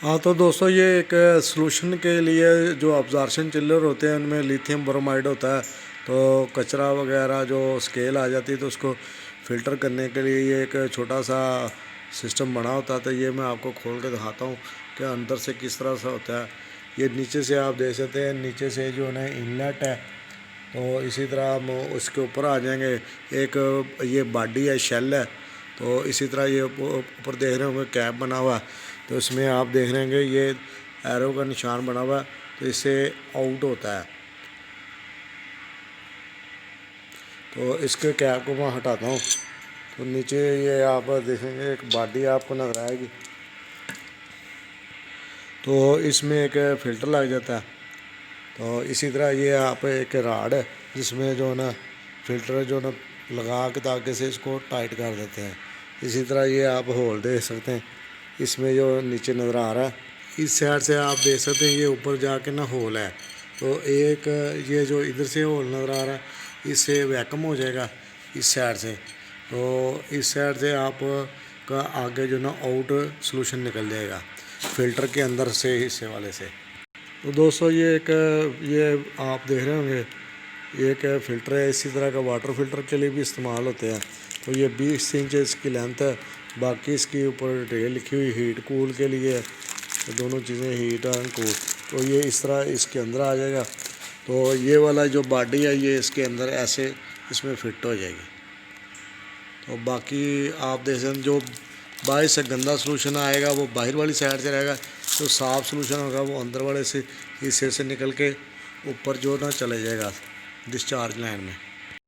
हाँ तो दोस्तों, ये एक सॉल्यूशन के लिए जो अब्जॉर्प्शन चिल्लर होते हैं उनमें लिथियम ब्रोमाइड होता है। तो कचरा वगैरह जो स्केल आ जाती है तो उसको फ़िल्टर करने के लिए ये एक छोटा सा सिस्टम बना होता है। तो ये मैं आपको खोल के दिखाता हूँ कि अंदर से किस तरह से होता है। ये नीचे से आप देख सकते हैं, नीचे से जो है इनलेट है। तो इसी तरह हम उसके ऊपर आ जाएंगे। एक ये बॉडी है, शेल है। तो इसी तरह ये ऊपर देख रहे होंगे कैप बना हुआ है। तो इसमें आप देख रहे होंगे ये एरो का निशान बना हुआ है। तो इससे आउट होता है। तो इसके कैप को मैं हटाता हूँ। तो नीचे ये आप देखेंगे एक बॉडी आपको नजर आएगी। तो इसमें एक फ़िल्टर लग जाता है। तो इसी तरह ये आप एक राड है जिसमें जो है ना फ़िल्टर जो ना लगा के ताकि से इसको टाइट कर देते हैं। इसी तरह ये आप होल देख सकते हैं, इसमें जो नीचे नज़र आ रहा है। इस साइड से आप देख सकते हैं ये ऊपर जाके ना होल है। तो एक ये जो इधर से होल नज़र आ रहा है इससे वैक्यूम हो जाएगा इस साइड से। तो इस साइड से आप का आगे जो ना आउट सॉल्यूशन निकल जाएगा फ़िल्टर के अंदर से हिस्से वाले से। तो दोस्तों ये आप देख रहे होंगे ये एक फ़िल्टर है। इसी तरह का वाटर फ़िल्टर के लिए भी इस्तेमाल होते हैं। तो ये 20 इंच इसकी लेंथ है। बाकी इसके ऊपर डिटेल लिखी हुई हीट कूल के लिए है। तो दोनों चीज़ें हीट एंड कूल। तो ये इस तरह इसके अंदर आ जाएगा। तो ये वाला जो बॉडी है ये इसके अंदर ऐसे इसमें फिट हो जाएगी। तो बाकी आप देख सकते हैं जो बाहर से गंदा सॉल्यूशन आएगा वो बाहर वाली साइड से रहेगा। जो साफ़ सॉल्यूशन होगा वो अंदर वाले से हिस्से से निकल के ऊपर जो ना चले जाएगा डिस्चार्ज लाइन में।